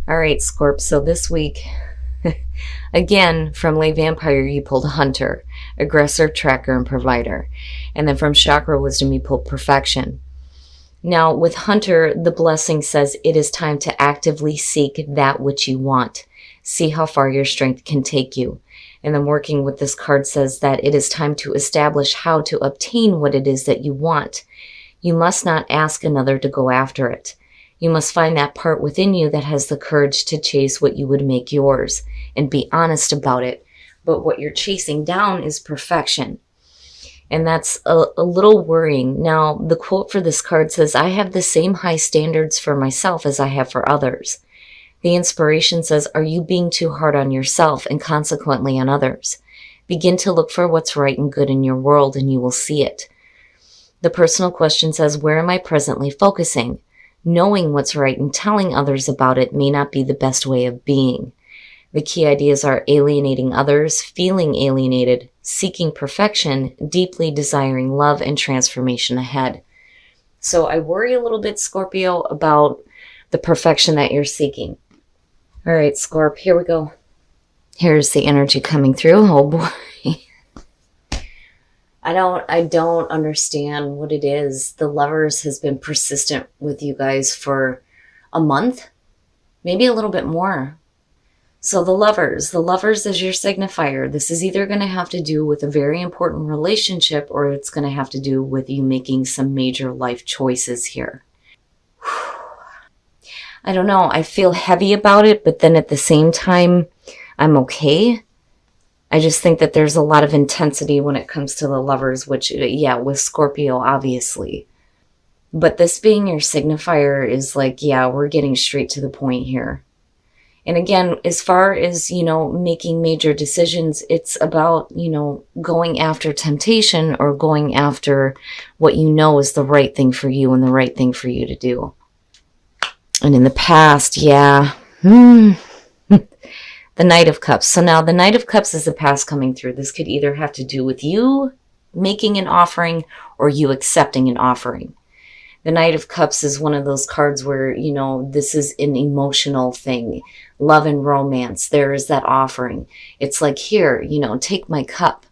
All right, Scorp. So this week, again, from Lay Vampire, you pulled Hunter, Aggressor, Tracker, and Provider. And then from Chakra Wisdom, you pulled Perfection. Now, with Hunter, the blessing says it is time to actively seek that which you want. See how far your strength can take you. And then working with this card says that it is time to establish how to obtain what it is that you want. You must not ask another to go after it. You must find that part within you that has the courage to chase what you would make yours and be honest about it. But what you're chasing down is perfection. And that's a little worrying. Now, the quote for this card says, I have the same high standards for myself as I have for others. The inspiration says, are you being too hard on yourself and consequently on others? Begin to look for what's right and good in your world and you will see it. The personal question says, where am I presently focusing? Knowing what's right and telling others about it may not be the best way of being. The key ideas are alienating others, feeling alienated, seeking perfection, deeply desiring love and transformation ahead. So I worry a little bit, Scorpio, about the perfection that you're seeking. All right, Scorp, here we go. Here's the energy coming through. Oh boy. I don't understand what it is. The Lovers has been persistent with you guys for a month, maybe a little bit more. So the Lovers is your signifier. This is either going to have to do with a very important relationship or it's going to have to do with you making some major life choices here. I don't know. I feel heavy about it, but then at the same time, I'm okay. I just think that there's a lot of intensity when it comes to the Lovers, which, yeah, with Scorpio, obviously. But this being your signifier is like, yeah, we're getting straight to the point here. And again, as far as, making major decisions, it's about, going after temptation or going after what you know is the right thing for you and the right thing for you to do. And in the past, yeah, the Knight of Cups. So now the Knight of Cups is the past coming through. This could either have to do with you making an offering or you accepting an offering. The Knight of Cups is one of those cards where, this is an emotional thing. Love and romance. There is that offering. It's like, here, take my cup.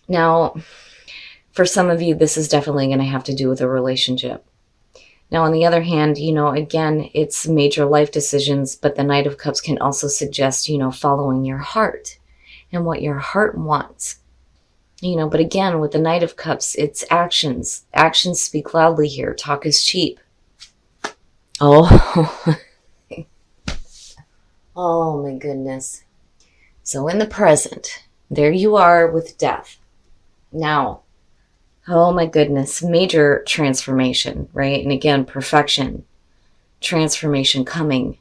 Now, for some of you, this is definitely going to have to do with a relationship. Now, on the other hand, again, it's major life decisions, but the Knight of Cups can also suggest, following your heart and what your heart wants. But again, with the Knight of Cups, it's actions. Actions speak loudly here. Talk is cheap. Oh, oh my goodness. So in the present, there you are with death. Now, oh my goodness, major transformation, right? And again, perfection, transformation coming.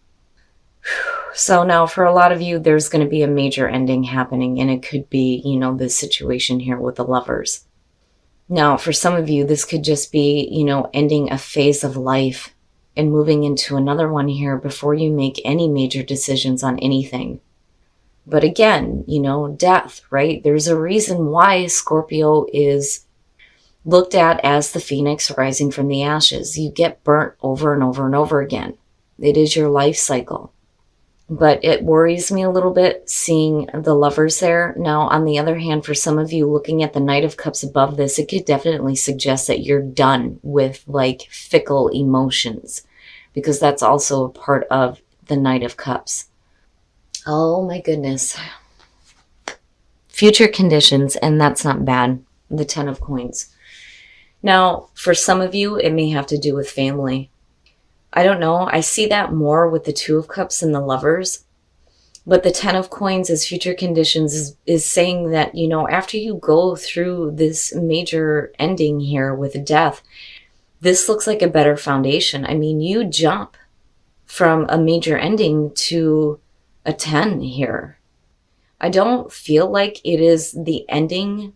So now for a lot of you, there's going to be a major ending happening, and it could be, this situation here with the Lovers. Now, for some of you, this could just be, ending a phase of life and moving into another one here before you make any major decisions on anything. But again, death, right? There's a reason why Scorpio is looked at as the phoenix rising from the ashes. You get burnt over and over and over again. It is your life cycle. But it worries me a little bit seeing the Lovers there. Now, on the other hand, for some of you looking at the Knight of Cups above this, it could definitely suggest that you're done with fickle emotions, because that's also a part of the Knight of Cups. Oh my goodness. Future conditions, and that's not bad. The Ten of Coins. Now, for some of you, it may have to do with family. I don't know. I see that more with the Two of Cups and the Lovers. But the Ten of Coins as future conditions is saying that, after you go through this major ending here with death, this looks like a better foundation. I mean, you jump from a major ending to a 10 here. I don't feel like it is the ending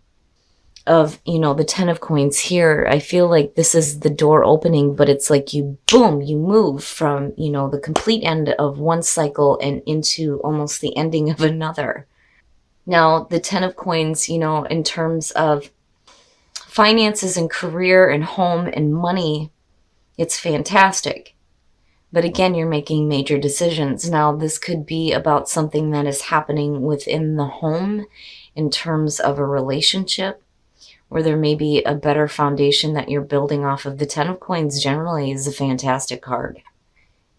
of, the Ten of Coins here. I feel like this is the door opening, but it's like you move from, the complete end of one cycle and into almost the ending of another. Now, the Ten of Coins, in terms of finances and career and home and money, it's fantastic. But again, you're making major decisions. Now, this could be about something that is happening within the home in terms of a relationship, or there may be a better foundation that you're building off of. The Ten of Coins generally is a fantastic card.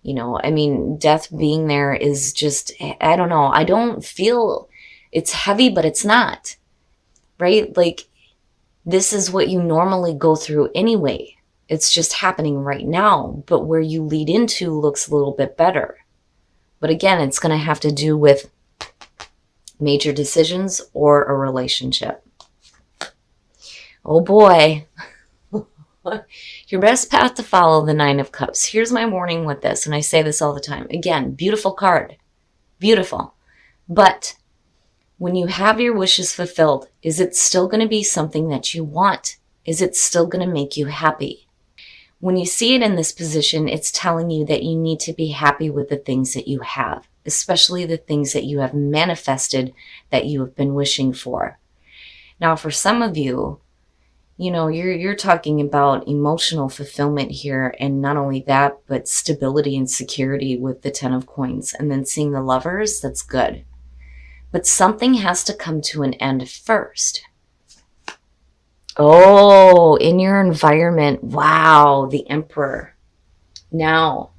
You know, I mean, death being there is just, I don't know. I don't feel it's heavy, but it's not, right? Like, this is what you normally go through anyway. It's just happening right now, but where you lead into looks a little bit better. But again, it's going to have to do with major decisions or a relationship. Oh boy. Your best path to follow, the Nine of Cups. Here's my warning with this, and I say this all the time. Again, beautiful card. Beautiful. But when you have your wishes fulfilled, is it still going to be something that you want? Is it still going to make you happy? When you see it in this position, it's telling you that you need to be happy with the things that you have, especially the things that you have manifested that you have been wishing for. Now, for some of you, you know, you're talking about emotional fulfillment here, and not only that, but stability and security with the Ten of Coins. And then seeing the Lovers, that's good. But something has to come to an end first. Oh, in your environment. Wow, the Emperor. Now,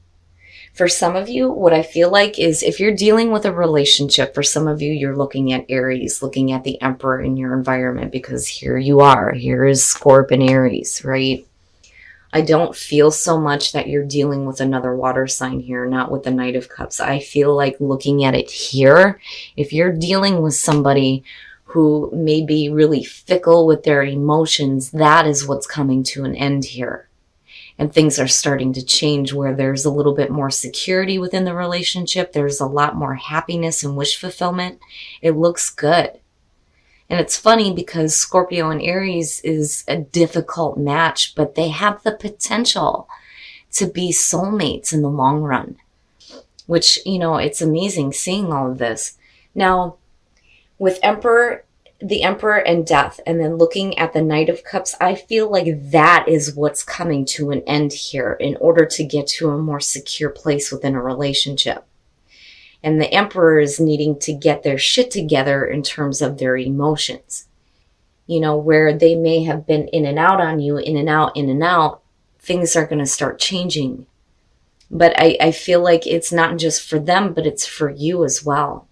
for some of you, what I feel like is if you're dealing with a relationship, for some of you, you're looking at Aries, looking at the Emperor in your environment, because here you are. Here is Scorp and Aries, right? I don't feel so much that you're dealing with another water sign here, not with the Knight of Cups. I feel like looking at it here, if you're dealing with somebody who may be really fickle with their emotions, that is what's coming to an end here. And things are starting to change where there's a little bit more security within the relationship. There's a lot more happiness and wish fulfillment. It looks good. And it's funny because Scorpio and Aries is a difficult match, but they have the potential to be soulmates in the long run, which, you know, it's amazing seeing all of this. Now, with the Emperor and Death, and then looking at the Knight of Cups, I feel like that is what's coming to an end here in order to get to a more secure place within a relationship. And the Emperor is needing to get their shit together in terms of their emotions. You know, where they may have been in and out on you, in and out, things are going to start changing. But I feel like it's not just for them, but it's for you as well.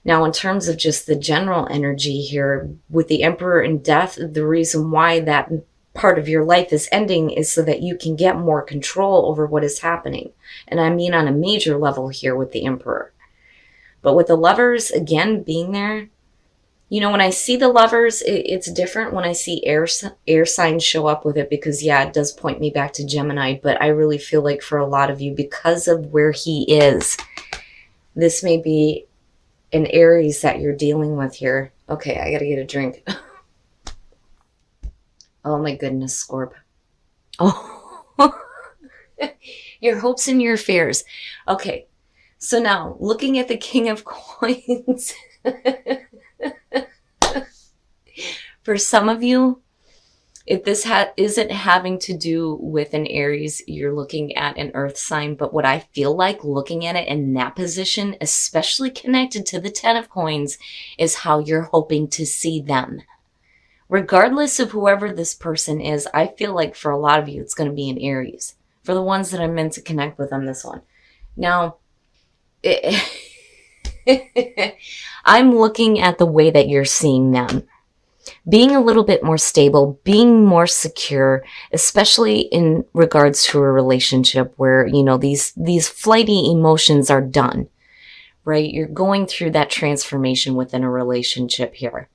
Now, in terms of just the general energy here, with the Emperor and Death, the reason why that part of your life is ending is so that you can get more control over what is happening. And I mean on a major level here with the Emperor. But with the Lovers, again, being there, you know, when I see the Lovers, it's different when I see air signs show up with it, because, yeah, it does point me back to Gemini. But I really feel like for a lot of you, because of where he is, this may be an Aries that you're dealing with here. Okay, I gotta get a drink. Oh my goodness, Scorp. Oh, your hopes and your fears. Okay, so now looking at the King of Coins. For some of you, if this isn't having to do with an Aries, you're looking at an earth sign. But what I feel like looking at it in that position, especially connected to the Ten of Coins, is how you're hoping to see them. Regardless of whoever this person is, I feel like for a lot of you, it's going to be an Aries. For the ones that I'm meant to connect with on this one. Now, I'm looking at the way that you're seeing them. Being a little bit more stable, being more secure, especially in regards to a relationship where, you know, these flighty emotions are done, right? You're going through that transformation within a relationship here.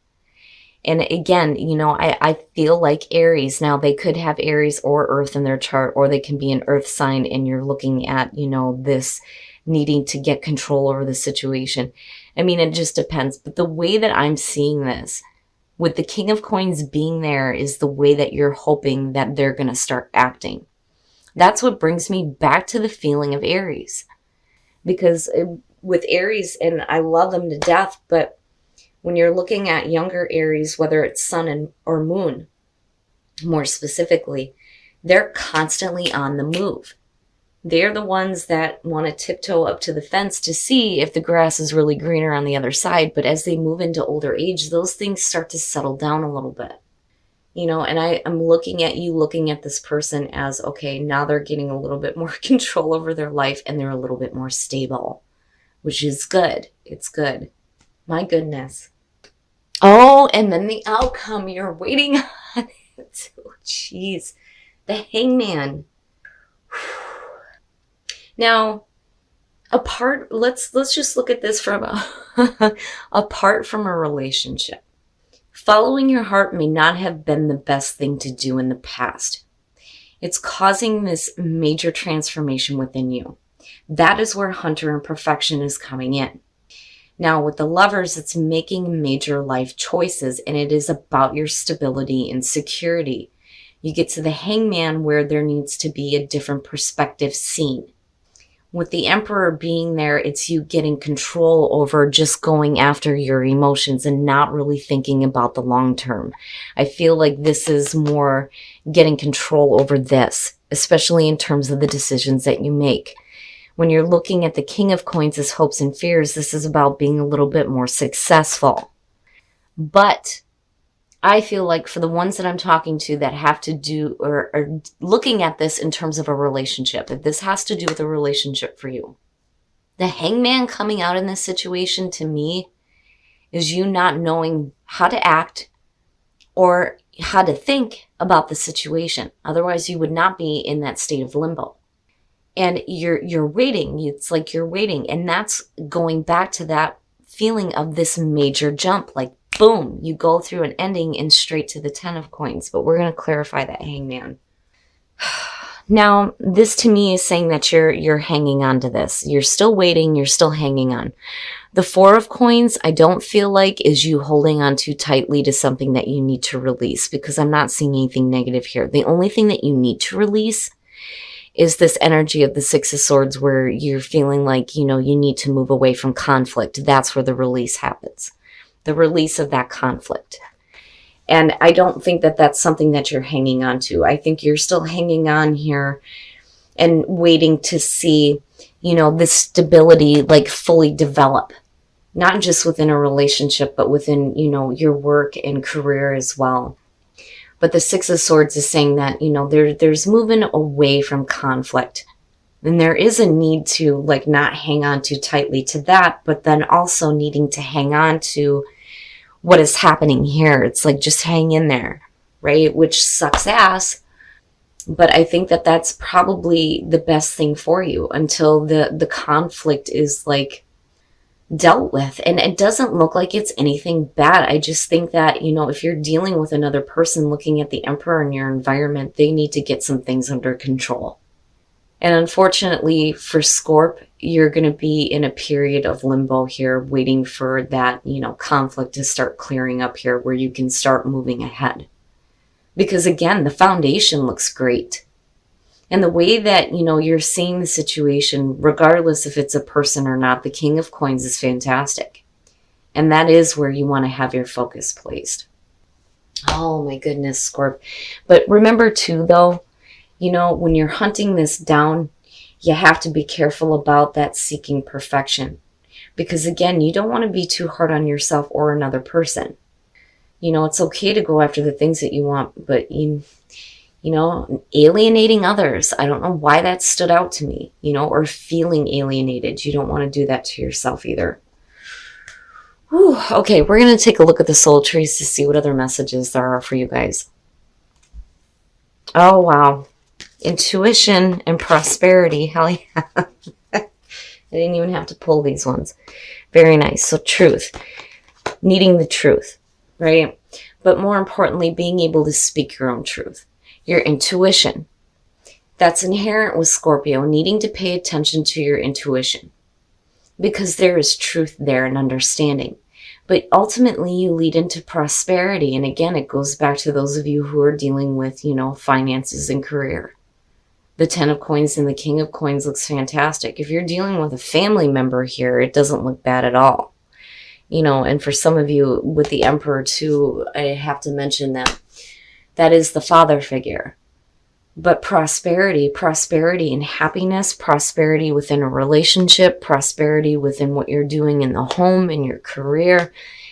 And again, you know, I feel like Aries, now they could have Aries or Earth in their chart, or they can be an Earth sign and you're looking at, you know, this needing to get control over the situation. I mean, it just depends. But the way that I'm seeing this, with the King of Coins being there, is the way that you're hoping that they're going to start acting. That's what brings me back to the feeling of Aries. Because with Aries, and I love them to death, but when you're looking at younger Aries, whether it's sun or moon, more specifically, they're constantly on the move. They're the ones that want to tiptoe up to the fence to see if the grass is really greener on the other side. But as they move into older age, those things start to settle down a little bit. And I'm looking at you, looking at this person as, okay, now they're getting a little bit more control over their life and they're a little bit more stable, which is good. It's good. My goodness. Oh, and then the outcome you're waiting on it. Oh, jeez. The Hangman. Now, let's just look at this from apart from a relationship. Following your heart may not have been the best thing to do in the past. It's causing this major transformation within you. That is where Hunter and Perfection is coming in. Now, with the Lovers, it's making major life choices, and it is about your stability and security. You get to the Hangman where there needs to be a different perspective seen. With the Emperor being there, it's you getting control over just going after your emotions and not really thinking about the long term. I feel like this is more getting control over this, especially in terms of the decisions that you make. When you're looking at the King of Coins as hopes and fears, this is about being a little bit more successful. But I feel like for the ones that I'm talking to that have to do or are looking at this in terms of a relationship, if this has to do with a relationship for you, the Hangman coming out in this situation to me is you not knowing how to act or how to think about the situation. Otherwise, you would not be in that state of limbo. And you're waiting. It's like you're waiting. And that's going back to that feeling of this major jump. Like, boom, you go through an ending and straight to the 10 of Coins. But we're going to clarify that Hangman. Now, this to me is saying that you're hanging on to this. You're still waiting. You're still hanging on. The 4 of Coins, I don't feel like is you holding on too tightly to something that you need to release, because I'm not seeing anything negative here. The only thing that you need to release is this energy of the 6 of Swords where you're feeling like, you need to move away from conflict. That's where the release happens. The release of that conflict. And I don't think that that's something that you're hanging on to. I think you're still hanging on here and waiting to see, this stability like fully develop. Not just within a relationship, but within, your work and career as well. But the 6 of Swords is saying that, there's moving away from conflict. And there is a need to not hang on too tightly to that, but then also needing to hang on to what is happening here. It's like, just hang in there, right? Which sucks ass. But I think that that's probably the best thing for you until the conflict is dealt with. And it doesn't look like it's anything bad. I just think that, if you're dealing with another person, looking at the Emperor in your environment, they need to get some things under control. And unfortunately for Scorp, you're going to be in a period of limbo here, waiting for that, conflict to start clearing up here where you can start moving ahead. Because again, the foundation looks great. And the way that, you're seeing the situation, regardless if it's a person or not, the King of Coins is fantastic. And that is where you want to have your focus placed. Oh my goodness, Scorp. But remember too, though, when you're hunting this down, you have to be careful about that seeking perfection. Because again, you don't want to be too hard on yourself or another person. It's okay to go after the things that you want, but alienating others. I don't know why that stood out to me, or feeling alienated. You don't want to do that to yourself either. Whew. Okay, we're going to take a look at the soul trees to see what other messages there are for you guys. Oh, wow. Intuition and prosperity. Hell yeah. I didn't even have to pull these ones. Very nice. So truth. Needing the truth, right? But more importantly, being able to speak your own truth. Your intuition. That's inherent with Scorpio, needing to pay attention to your intuition. Because there is truth there and understanding. But ultimately, you lead into prosperity. And again, it goes back to those of you who are dealing with, finances and career. The 10 of Coins and the King of Coins looks fantastic. If you're dealing with a family member here, it doesn't look bad at all. And for some of you with the Emperor too, I have to mention that is the father figure. But prosperity and happiness, prosperity within a relationship, prosperity within what you're doing in the home, in your career,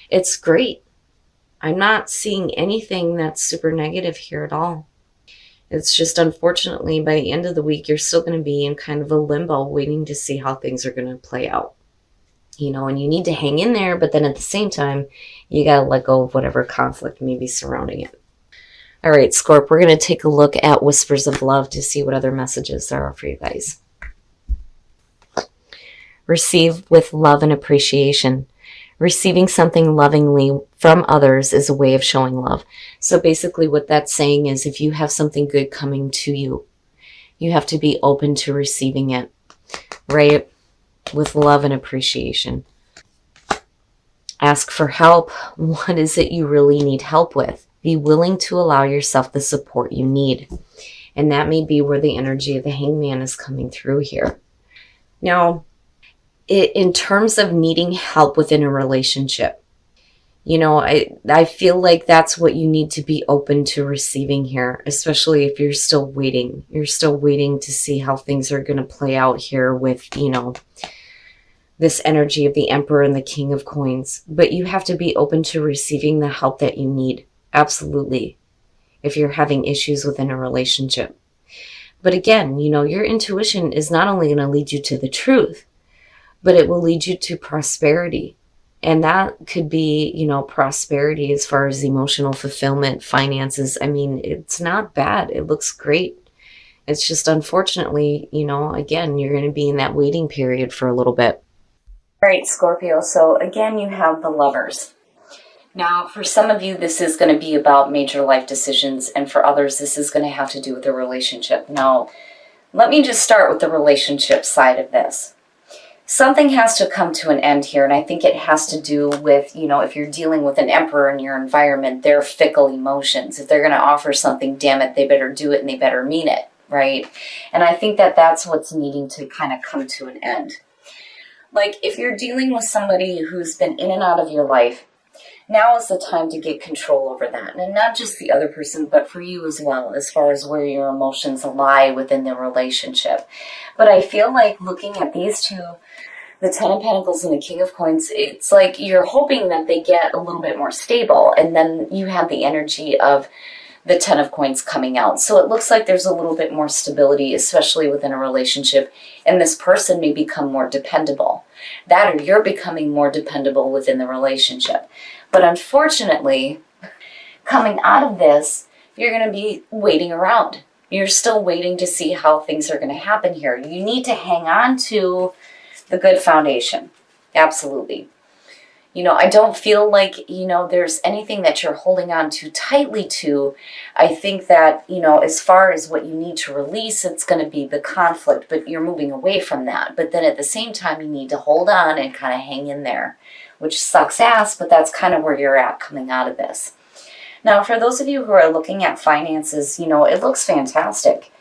it's great. I'm not seeing anything that's super negative here at all. It's just, unfortunately, by the end of the week, you're still going to be in kind of a limbo waiting to see how things are going to play out. And you need to hang in there, but then at the same time, you got to let go of whatever conflict may be surrounding it. All right, Scorp, we're going to take a look at Whispers of Love to see what other messages there are for you guys. Receive with love and appreciation. Receiving something lovingly from others is a way of showing love. So basically what that's saying is if you have something good coming to you, you have to be open to receiving it, right? With love and appreciation. Ask for help. What is it you really need help with? Be willing to allow yourself the support you need. And that may be where the energy of the Hangman is coming through here. Now, in terms of needing help within a relationship, I feel like that's what you need to be open to receiving here, especially if you're still waiting. You're still waiting to see how things are going to play out here with, this energy of the Emperor and the King of Coins. But you have to be open to receiving the help that you need. Absolutely. If you're having issues within a relationship. But again, your intuition is not only going to lead you to the truth, but it will lead you to prosperity. And that could be, prosperity as far as emotional fulfillment, finances. I mean, it's not bad. It looks great. It's just, unfortunately, again, you're going to be in that waiting period for a little bit. All right, Scorpio. So again, you have the Lovers. Now, for some of you, this is going to be about major life decisions. And for others, this is going to have to do with a relationship. Now, let me just start with the relationship side of this. Something has to come to an end here, and I think it has to do with, if you're dealing with an emperor in your environment, their fickle emotions. If they're going to offer something, damn it, they better do it and they better mean it, right? And I think that that's what's needing to kind of come to an end. Like, if you're dealing with somebody who's been in and out of your life, now is the time to get control over that. And not just the other person, but for you as well, as far as where your emotions lie within the relationship. But I feel like looking at these two, the Ten of Pentacles and the King of Coins, it's like you're hoping that they get a little bit more stable. And then you have the energy of the Ten of Coins coming out. So it looks like there's a little bit more stability, especially within a relationship. And this person may become more dependable. That, or you're becoming more dependable within the relationship. But unfortunately, coming out of this, you're going to be waiting around. You're still waiting to see how things are going to happen here. You need to hang on to the good foundation. Absolutely. I don't feel like, there's anything that you're holding on too tightly to. I think that, as far as what you need to release, it's going to be the conflict, but you're moving away from that. But then at the same time, you need to hold on and kind of hang in there, which sucks ass, but that's kind of where you're at coming out of this. Now, for those of you who are looking at finances, it looks fantastic.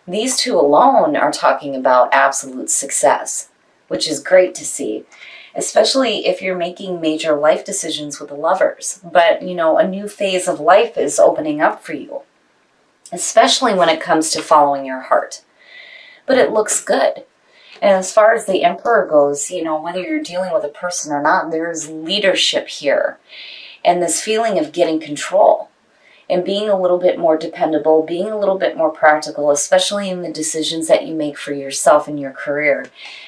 These two alone are talking about absolute success, which is great to see, especially if you're making major life decisions with the Lovers. But, a new phase of life is opening up for you, especially when it comes to following your heart. But it looks good. And as far as the Emperor goes, whether you're dealing with a person or not, there's leadership here. And this feeling of getting control and being a little bit more dependable, being a little bit more practical, especially in the decisions that you make for yourself and your career.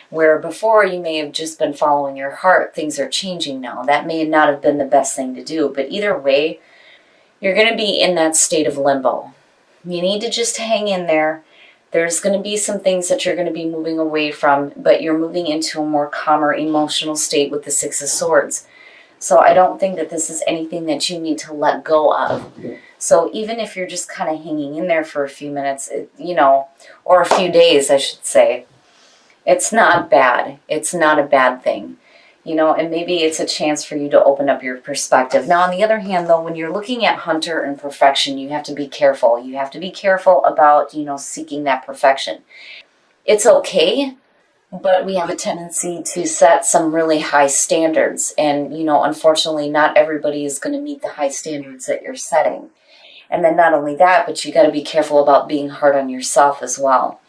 Where before you may have just been following your heart, things are changing now. That may not have been the best thing to do. But either way, you're going to be in that state of limbo. You need to just hang in there. There's going to be some things that you're going to be moving away from, but you're moving into a more calmer emotional state with the Six of Swords. So I don't think that this is anything that you need to let go of. So even if you're just kind of hanging in there for a few minutes, or a few days, I should say, it's not bad. It's not a bad thing. And maybe it's a chance for you to open up your perspective. Now, on the other hand, though, when you're looking at Hunter and perfection, you have to be careful. You have to be careful about, seeking that perfection. It's okay, but we have a tendency to set some really high standards. And, unfortunately, not everybody is going to meet the high standards that you're setting. And then not only that, but you got to be careful about being hard on yourself as well.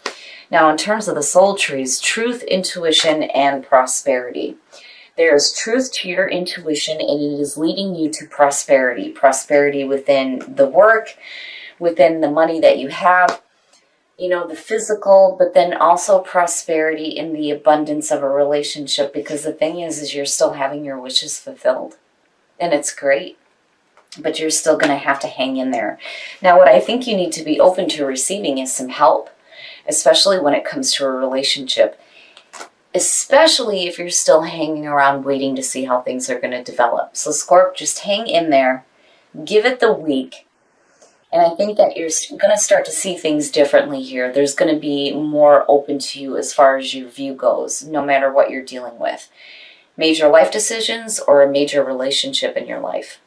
Now, in terms of the soul trees, truth, intuition, and prosperity. There is truth to your intuition, and it is leading you to prosperity. Prosperity within the work, within the money that you have, the physical, but then also prosperity in the abundance of a relationship, because the thing is you're still having your wishes fulfilled. And it's great, but you're still going to have to hang in there. Now, what I think you need to be open to receiving is some help, especially when it comes to a relationship. Especially if you're still hanging around waiting to see how things are going to develop. So Scorp, just hang in there, give it the week, and I think that you're going to start to see things differently here. There's going to be more open to you as far as your view goes, no matter what you're dealing with. Major life decisions or a major relationship in your life.